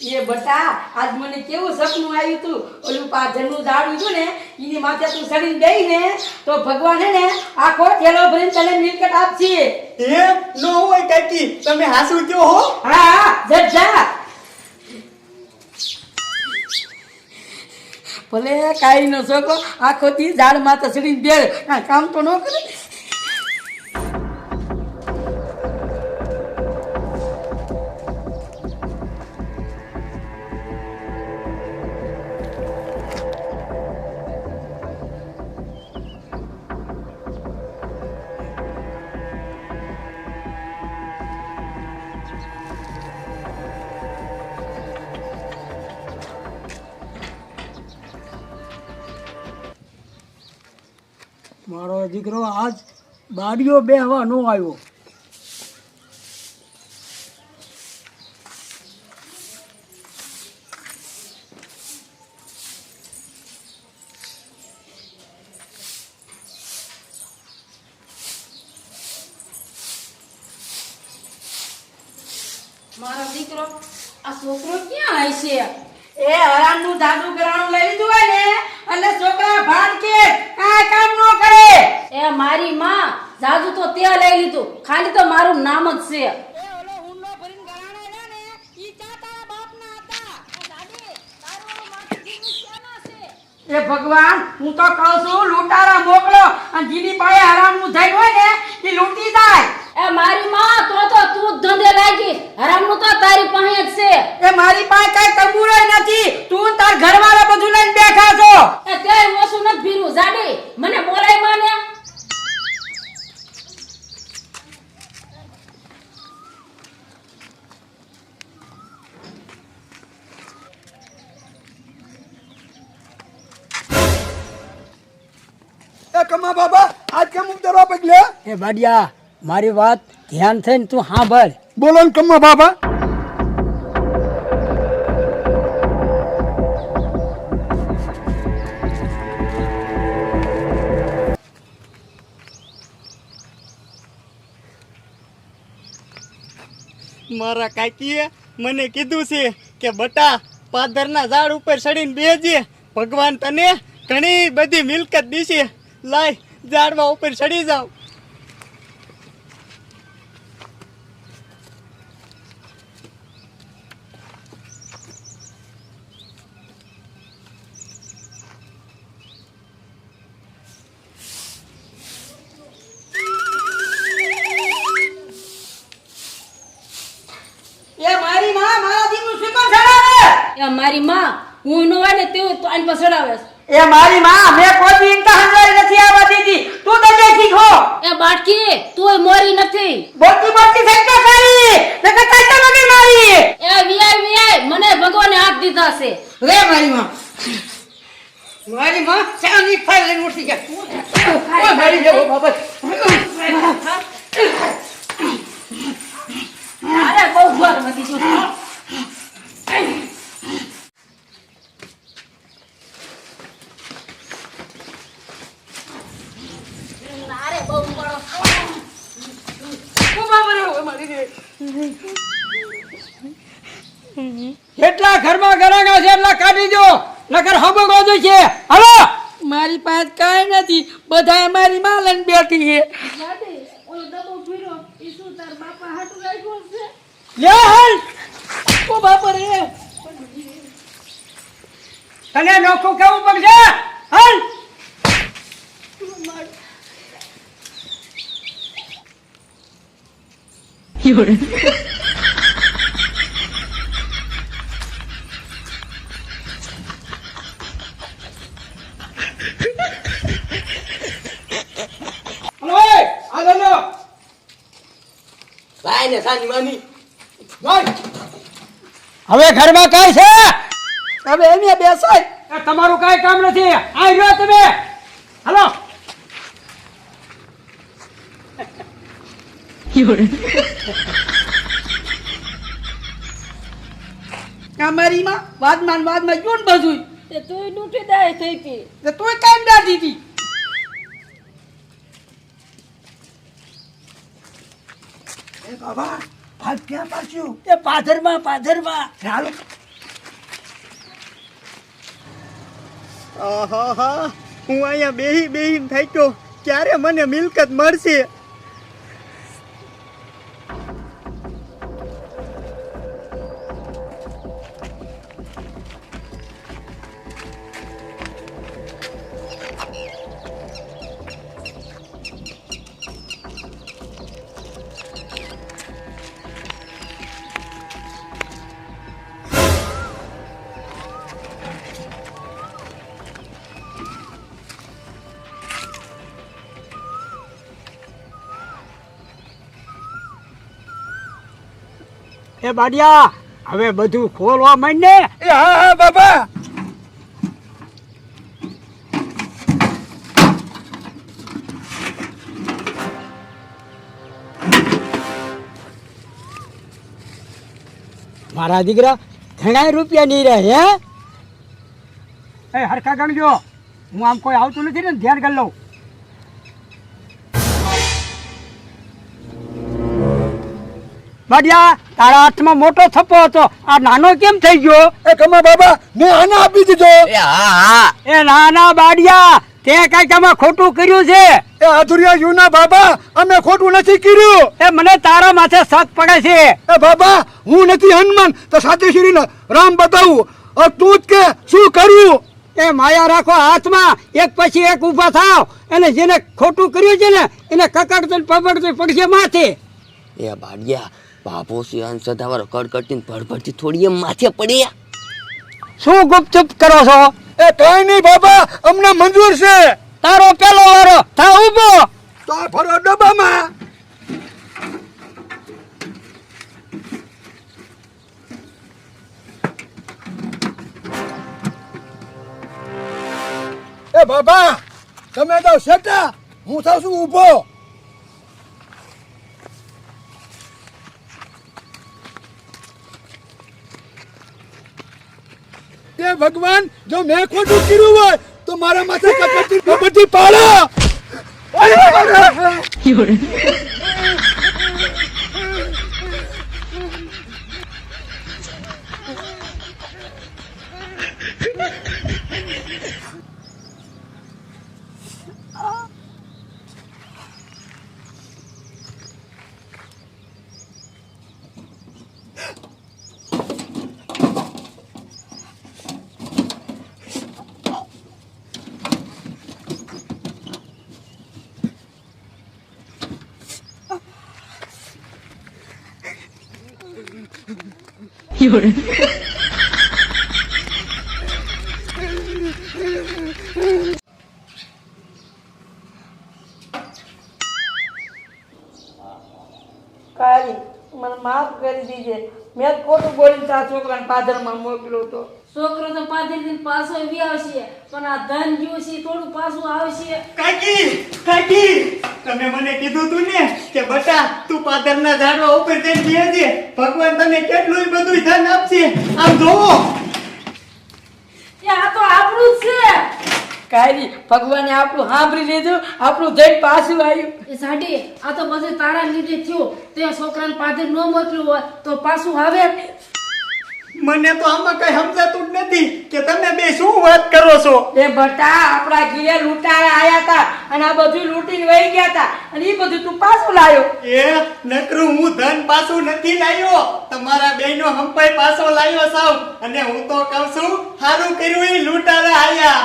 એ બટા આજ મને કેવું સપનું આવ્યું તું ઓલું પાજરનું ઝાડ હતું ને એની માથે તું ચડીને ગઈ ને તો ભગવાન હે ને આખો થેલો ભરીને તને મિલકત આપશે એમ નો હોય કાકી તમે હાસુ કયો હો હા હા જા ભલે કાઈ ન શકો આખો દી ઝાડ માથે ચડીને બે કામ તો ન કરે મારો દીકરો આજ બાડીઓ બેહવા ન આવ્યો. મારો દીકરો આ છોકરો ક્યાં હશે? એ હરામનું જાદુ કરાણું લઈ લીધું હોય ને એટલે છોકરા ભાન કે કાંઈ કામ ન કરે એ મારી માં જાદુ તો તે લઈ લીધું, ખાલી તો મારું નામ જ છે. એ ઓલો હુંડો ભરીને ગરાણા રહ્યા ને ઈ ચા તારા બાપના હતા. એ ભગવાન હું તો કહું છું લૂંટારા મોકલો અને જીની પાસે હરામનું ધન હોય ને ઈ લૂંટી જાય. એ મારી માં તો તું જ ધંધે લાગી, હરામનું તો તારી પાસે જ છે. એ મારી પાસે કઈ તંબુરોય નથી, તું તાર ઘરવાળા બધું લઈને બેઠા છો. એ તે ઓછું નથી ભીરું જાડી, મને બોલાય માને. એ કમા બાબા આજ કેમ ઉતરવા બદલે એ બાડિયા મારી વાત ધ્યાન થઈને તું સાંભળ. બોલો ને કમા બાબા મારા કાકીએ મને કીધું છે કે બટા પાદરના ઝાડ ઉપર ચડીને બેસજે, ભગવાન તને ઘણી બધી મિલકત દીશે. લાય ઝાડવા ઉપર ચડી જાવ. એ મારી માં મારા દીકરું શીખો ચડાવે. એ મારી માં હું ન હોય ને તેવું તો આની પર ચડાવે છે. એ મારી માં મેં કોઈ દી ઇન્તા હંગાઈ નથી આવવા દીધી, તું દજે શીખો. એ બાટકી તું મોરી નથી. બોલતી બોલતી સચ્ચા સારી નકર કાચા મગર મારી. એ વીઆઈ મને ભગવાને હાથ દીધા છે. રે મારી માં ચાની ફાઈલ લઈને ઉઠી ગયા. ઓ મારી જેવો બાબત. અરે બહુ વાર વધી ગયું. અરે બહુ બળો. ઓ બાબા રે ઓ મારી રે. એટલા ઘરમાં ગરાણા છે એટલા કાઢી દો નકર હબગો જોઈશે. હાલો મારી પાસે કાંઈ નથી, બધા મારી માં લઈને બેઠી છે. દાદી ઓલો ડબ્બો ફીરો ઈ શું તાર બાપા હાટુ રાખ્યો છે? લે હાલ ઓ બાપા રે તને નોખું કેવું પડશે. હાલ હવે ઘરમાં કાઈ છે? હવે એમ બેસાય, તમારું કાઈ કામ નથી. આ રહ્યો તમે. હાલો અમારી માં વાદમાં જોન બધું તે તું ડૂટી દાય થઈ હતી. તું કામ દાદી હતી. એ બાબા આજ ક્યાં પાછું એ પાથરમાં ચાલો આહાહા, હું અહીંયા બેહીને થાક્યો. ક્યારે મને મિલકત મળશે? એ બાડિયા હવે બધું ખોલવા માંડ ને. એ હા હા બાબા. મારા દીકરા ઘણા રૂપિયા નહીં રહે હે. એ હરખા ગણજો, હું આમ કોઈ આવતું નથી ને ધ્યાન કરી લઉં. બાડિયા તારા હાથમાં મોટો થપ્પો હતો, આ નાનો કેમ થઈ ગયો? એ કમા બાબા મેં આને આપી દીધો. એ નાના બાડિયા તે કઈક આમાં ખોટું કર્યું છે. એ આધુરિયા યુના બાબા અમે ખોટું નથી કર્યું. એ મને તારા માથે શક પડે છે. એ બાબા હું નથી હનુમાન તો સાથે શ્રીને રામ બતાવું. તું જ કે શું કરવું? એ માયા રાખો હાથમાં, એક પછી એક ઊભા થાવ. અને જેને ખોટું કર્યું છે ને એને કકડતું પબડતું પડશે માથે. એ બાડિયા બાપો સિવાન સદાવાર કડકડતી ભડભડતી થોડી એમ માથે પડી. શું ગુપચુપ કરો છો? એ કઈ નહીં બાબા અમને મંજૂર છે. તારો પેલો વારો થા ઊભો. તો આ ફરો ડબ્બામાં. એ બાબા તમે તો સેટા, હું થાવ છું ઊભો. તે ભગવાન જો મેં ખોટું કર્યું હોય તો મારા માથે કપડતી પાડો. કાળી મને માફ કરી દીજે, મેં જ ખોટું બોલીને તારા છોકરાને પાદરમાં મોકલ્યો તો. છોકરો તો પાછળથી પાછો એવી આવશે, પણ આ ધન જેવું છે થોડું પાછું આવશે. કાકી તમે મને કીધું તું ને કે બટા તું પાદરના ઝાડવા ઉપર જઈને બેસજે, ભગવાન તને કેટલું બધું ધન આપશે. આમ જોવો, એ આ તો આપણું જ છે. કાળી ભગવાને આપણું સાંભળી લીધું, આપણું જઈને પાછું આવ્યું. એ સાડી આ તો બધું તારા લીધે થયું. તે છોકરાને પાદર ન મોકલ્યું હોય તો પાછું આવે. મને તો આમાં કઈ સમજાતું જ નથી કે તમે બે શું વાત કરો છો. એ બટા આપણા ઘીરે લૂંટારા આયા હતા અને આ બધું લૂંટીને વહી ગયા હતા અને એ બધું તું પાછું લાયો. એ નકરું હું ધન પાછું નથી લાવ્યો, તમારા બેનો હંપાઈ પાછો લાવ્યો સાવ. અને હું તો કહું છું સારું કર્યું એ લૂંટારા આયા.